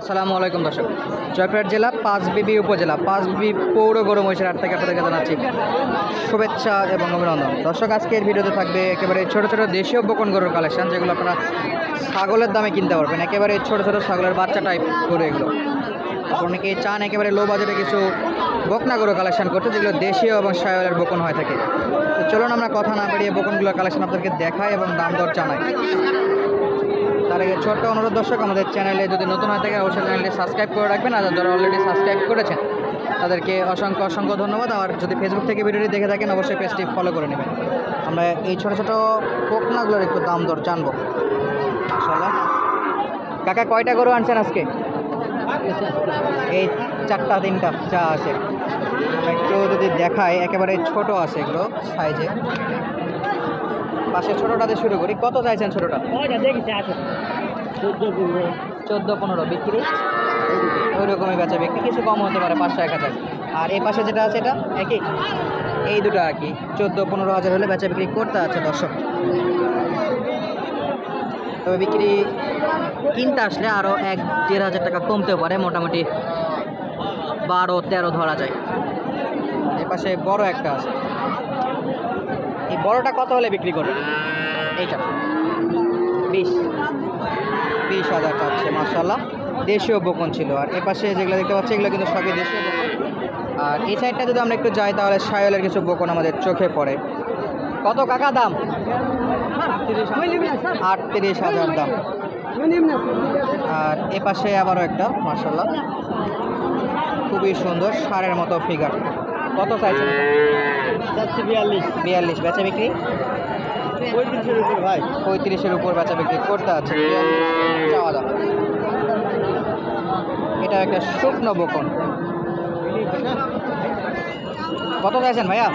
আসসালামু আলাইকুম দর্শক, জয়পুরহাট জেলা পাঁচবিবি উপজেলা পাঁচবিবি পৌর গরু মহিষের হাট থেকে আপনাদেরকে জানাচ্ছি শুভেচ্ছা এবং অভিনন্দন। দর্শক, আজকের ভিডিওতে থাকবে একেবারে ছোট ছোট দেশীয় বকন গরুর কালেকশন, যেগুলো আপনারা ছাগলের দামে কিনতে পারবেন। একেবারে ছোট ছোট ছাগলের বাচ্চা টাইপ গরু এগুলো। অনেকে চান একেবারে লো বাজেটে কিছু বকনা গরু কালেকশন করতে, যেগুলো দেশীয় এবং শায়ালের বকন হয়ে থাকে। তো চলুন আমরা কথা না বেরিয়ে বকনগুলোর কালেকশন আপনাদেরকে দেখাই এবং দাম দর জানাই। তার আগে ছোট্ট অনুরোধ দর্শক, আমাদের চ্যানেলে যদি নতুন হয়ে থাকে অবশ্যই চ্যানেলটি সাবস্ক্রাইব করে রাখবেন। আর যারা অলরেডি সাবস্ক্রাইব করেছেন তাদেরকে অসংখ্য অসংখ্য ধন্যবাদ। আর যদি ফেসবুক থেকে ভিডিওটি দেখে থাকেন অবশ্যই পেজটি ফলো করে নেবেন। আমরা এই ছোটো ছোটো বকনাগুলোর একটু দাম দর জানবো ইনশাআল্লাহ। কাকা কয়টা গরু আনছেন আজকে? এই চারটা তিনটা চা আছে, একটু যদি দেখায় একেবারে ছোট আছে এগুলো সাইজে। পাশে ছোটোটাতে শুরু করি। কত চাইছেন ছোটোটা? 14-15 বিক্রি, ওই রকমই বেচা বিক্রি, কিছু কম হতে পারে 500-1000। আর এই পাশে যেটা আছে এটা একই, এই দুটো আর কি 14-15 হাজার হলে বেচা বিক্রি করতে আছে দর্শক। তবে বিক্রি কিনতে আসলে আরও 1-1.5 হাজার টাকা কমতেও পারে, মোটামুটি 12-13 ধরা যায়। এই পাশে বড় একটা আছে, এই বড়টা কত হলে বিক্রি করবে? এইটা 20 হাজার চাচ্ছে। মাশাআল্লাহ, দেশীয় বকন ছিল। আর এ পাশে যেগুলো দেখতে পাচ্ছি এগুলো কিন্তু সবই দেশীয় বকন। আর এই সাইডটা যদি আমরা একটু যাই তাহলে শায়ালের কিছু বকন আমাদের চোখে পড়ে। কত কাকা দাম? 38,000 দাম। আর এ পাশে আবারও একটা মাশাআল্লাহ খুবই সুন্দর ষাঁড়ের মতো ফিগার। কত চাইছেন? 42। বেচা বিক্রি 35-এর উপর বেচা বিক্রি করতে আছে। চাওয়া দাম। এটা একটা শুকনো বকন। কত চাইছেন ভাইয়া?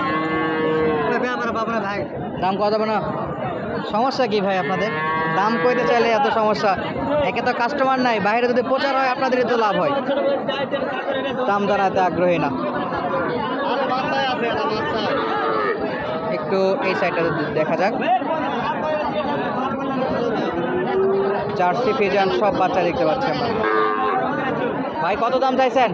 দাম কত হবে না? সমস্যা কি ভাই আপনাদের? দাম কইতে চাইলে এত সমস্যা। একে তো কাস্টমার নাই, বাইরে যদি প্রচার হয় আপনাদেরই তো লাভ হয়। দাম জানাতে আগ্রহী না। একটু এই সাইডটা দেখা যাক। জার্সি ফিজান সব বাচ্চা দেখতে পাচ্ছেন ভাই। কত দাম চাইছেন?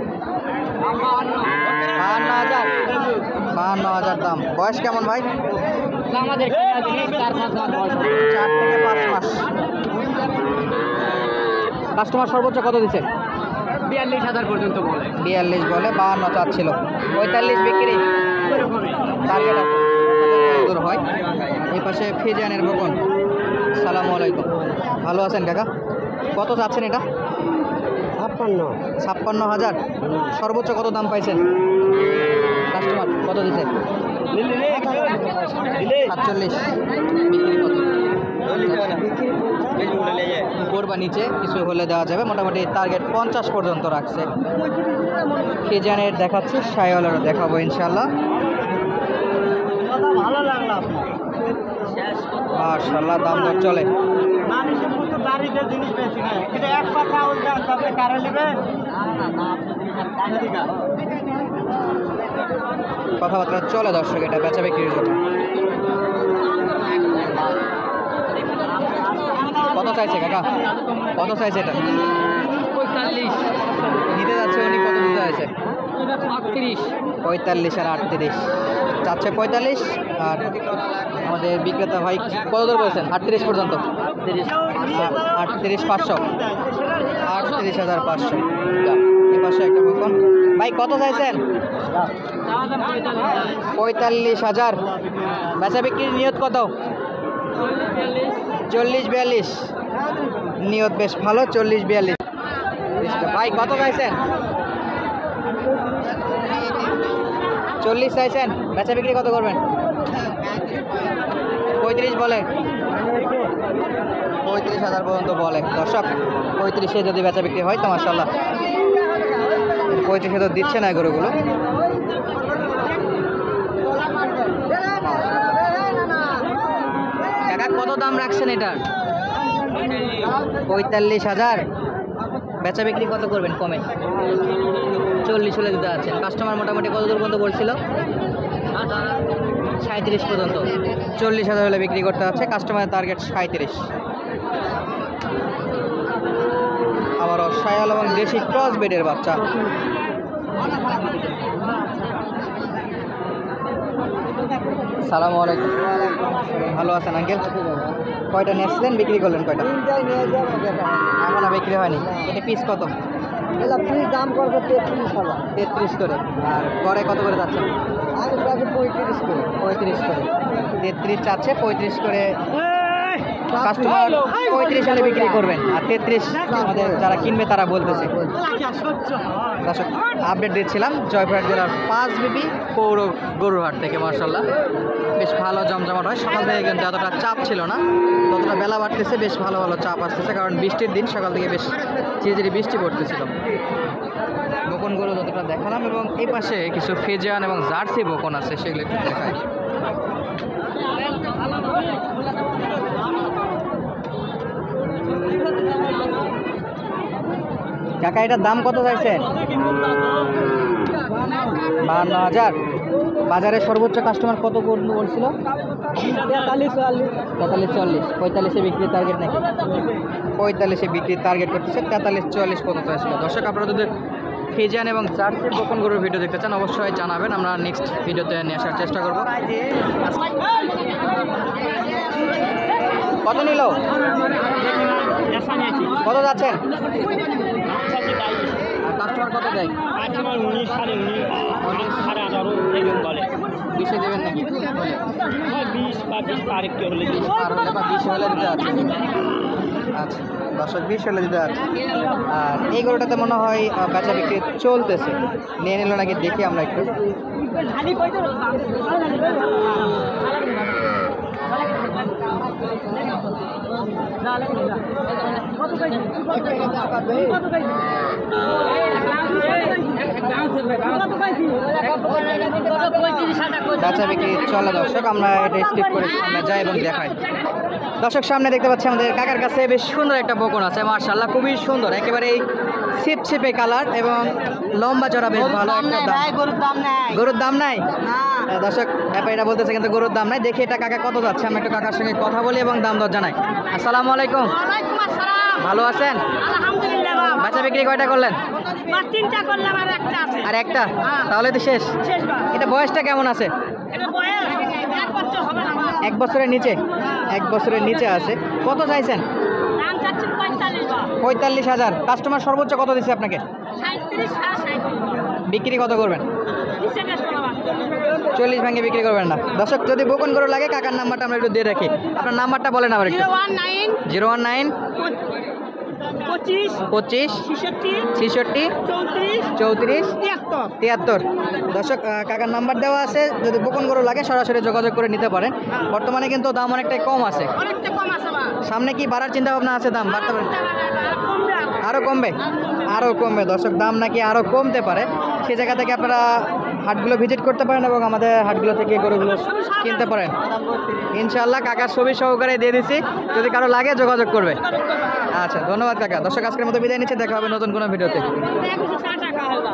52,000 দাম। বয়স কেমন ভাই? 4 থেকে 5 মাস। কাস্টমার সর্বোচ্চ কত দিচ্ছেন? 42,000 পর্যন্ত বলে। 42 বলে, 52 চাচ্ছিল। 45 বিক্রি টার্গেট আছে, দূর হয়। এই পাশে ফিজিয়ানের বকন। সালামু আলাইকুম, ভালো আছেন কাকা? কত চাচ্ছেন এটা? 56,000। সর্বোচ্চ কত দাম পাইছেন? কাস্টমার কত দিচ্ছেন? 47। বিক্রি কত? উপর বা নিচে কিছু হলে দেওয়া যাবে। মোটামুটি টার্গেট 50 পর্যন্ত রাখছে। ফিজিয়ানের দেখাচ্ছি, শায়ালেরও দেখাবো ইনশাল্লাহ। মাশাআল্লাহ, দাম দর চলে। কথাবার্তা চলে দর্শক, এটা বেচা বিক্রির জন্য। কত চাইছে কাকা? কত চাইছে এটা? 45 নিতে যাচ্ছে উনি, কত নিতে আছে? 38। 45 আর 38 চাচ্ছে। 45 আর আমাদের বিক্রেতা ভাই কত দর বলছেন? 38 পর্যন্ত। 38,500। 38,500। এ পাশে একটা বকন ভাই, কত চাইছেন? 45,000। বেচা বিক্রির নিয়ত কত? 40-42 নিয়ত বেশ ভালো। 40-42 ভাই, কত চাইছেন? 40 চাইছেন। বেচা বিক্রি কত করবেন? 35 বলে। 35,000 পর্যন্ত বলে দর্শক। 35-এ যদি বেচা বিক্রি হয় তো মাশাআল্লাহ। 35-এ তো দিচ্ছে না গরুগুলো। কাকা কত দাম রাখছেন এটার? 45,000। বেচা বিক্রি কত করবেন কমে? 40 হলে দিতে আছেন। কাস্টমার মোটামুটি কত দূর পর্যন্ত বলছিল? 37 পর্যন্ত। 40,000 হলে বিক্রি করতে হচ্ছে। কাস্টমারের টার্গেট 37। আবার বড় শায়াল এবং দেশি ক্রস ব্রিডের বাচ্চা। সালামু আলাইকুম। ভালো আছেন আঙ্কেল? কয়টা নিয়ে আসছিলেন, বিক্রি করলেন কয়টা? এখনো বিক্রি হয়নি। এটা পিস কত? দাম করবো 33 করে। আর গড়ে কত করে যাচ্ছে? 35 করে। 35 করে। 33 চাচ্ছে, 35 করে কাস্টমার 35 হলে বিক্রি করবেন। আর 33 আমাদের যারা কিনবে তারা বলতেছে। দর্শক আপডেট দিচ্ছিলাম জয়পুরহাট জেলার 5 বিবি পৌর গরুর হাট থেকে। মার্শাল্লাহ বেশ ভালো জমজমাট হয়। সকাল থেকে কিন্তু এতটা চাপ ছিল না, ততটা বেলা বাড়তেছে বেশ ভালো ভালো চাপ আসতেছে, কারণ বৃষ্টির দিন সকাল থেকে বেশ ঝিরিঝিরি বৃষ্টি পড়তেছিল। বকন গরু যতটা দেখালাম, এবং এই পাশে কিছু ফেজিয়ান এবং জার্সি বকন আছে, সেগুলো একটু দেখায়। কাকা এটার দাম কত চাইছেন? 52,000। বাজারে সর্বোচ্চ কাস্টমার কত বলছিল? 43-44। 45-এ বিক্রির টার্গেট নাকি? 45-এ বিক্রির টার্গেট করতেছে। 43-44 কত চাইছিল। দর্শক আপনারা যদি ফিজিয়ান এবং জার্সির বকন গরুর ভিডিও দেখতে চান অবশ্যই জানাবেন, আমরা নেক্সট ভিডিওতে নিয়ে আসার চেষ্টা করব। কত নিল? কত যাচ্ছেন? কাস্টমার কত দেয়? 19, 18 বলে। 20-এ দেবেন নাকি? 20 বা 20 পার একটু হলে 20 পার হলে বা 20 হলে দিতে আছে। আচ্ছা দর্শক 20 হলে দিতে আছে। আর এই গরুটাতে মনে হয় বেচা বিক্রি চলতেছে, নিয়ে নিল নাকি দেখি আমরা একটু। বেচা বিক্রি চলে দর্শক, আমরা এটা স্কিপ করে সামনে যাই এবং দেখাই। দর্শক সামনে দেখতে পাচ্ছি আমাদের কাকার কাছে বেশ সুন্দর একটা বকন আছে, মার্শাল্লাহ খুবই সুন্দর, একেবারে এই ছিপছিপে কালার এবং লম্বা চড়া, বেশ ভালো একটা দাম। গরুর দাম নাই দর্শক, ব্যাপারীরা বলতেছে কিন্তু গরুর দাম নাই। দেখি এটা কাকা কত যাচ্ছে, আমি একটু কাকার সঙ্গে কথা বলি এবং দাম দর জানাই। আসসালামু আলাইকুম। ভালো আছেন? বেচা বিক্রি কয়টা করলেন? 3টা করলাম, আর একটা আছে। আর একটা? তাহলে তো শেষ। এটা বয়সটা কেমন আছে? এটা বয়স 1 বছর হবে না। 1 বছরের নিচে? 1 বছরের নিচে আছে। কত চাইছেন? দাম চাচ্ছি 45 45,000। কাস্টমার সর্বোচ্চ কত দিচ্ছে আপনাকে? 37, 37। বিক্রি কত করবেন? নিচে বেশ করলাম। 40 ভাঙে বিক্রি করবেন না। দর্শক যদি বকন গরু লাগে কাকার নাম্বারটা আমরা একটু দিয়ে রাখি, আপনার নাম্বারটা বলেন আবার একটু। 019 019 25 25 66 66 34 34 73। 73। দর্শক কাকার নাম্বার দেওয়া আছে, যদি বকন গরু লাগে সরাসরি যোগাযোগ করে নিতে পারেন। বর্তমানে কিন্তু দাম অনেকটাই কম আছে। অনেকটা কম আছে বা সামনে কি বাড়ার চিন্তা ভাবনা আছে? দাম বাড়তে পারে? কমবে আরও কমবে? আরও কমবে দর্শক, দাম নাকি আরও কমতে পারে। সে জায়গা থেকে আপনারা হাটগুলো ভিজিট করতে পারেন এবং আমাদের হাটগুলো থেকে গরুগুলো কিনতে পারেন। ইনশাআল্লাহ কাকার ছবি সহকারে দিয়ে দিচ্ছি, যদি কারো লাগে যোগাযোগ করবে। আচ্ছা ধন্যবাদ কাকা। দর্শক আজকের মতো বিদায় নিচ্ছে, দেখা হবে নতুন কোনো ভিডিওতে। 160 টাকা হলো।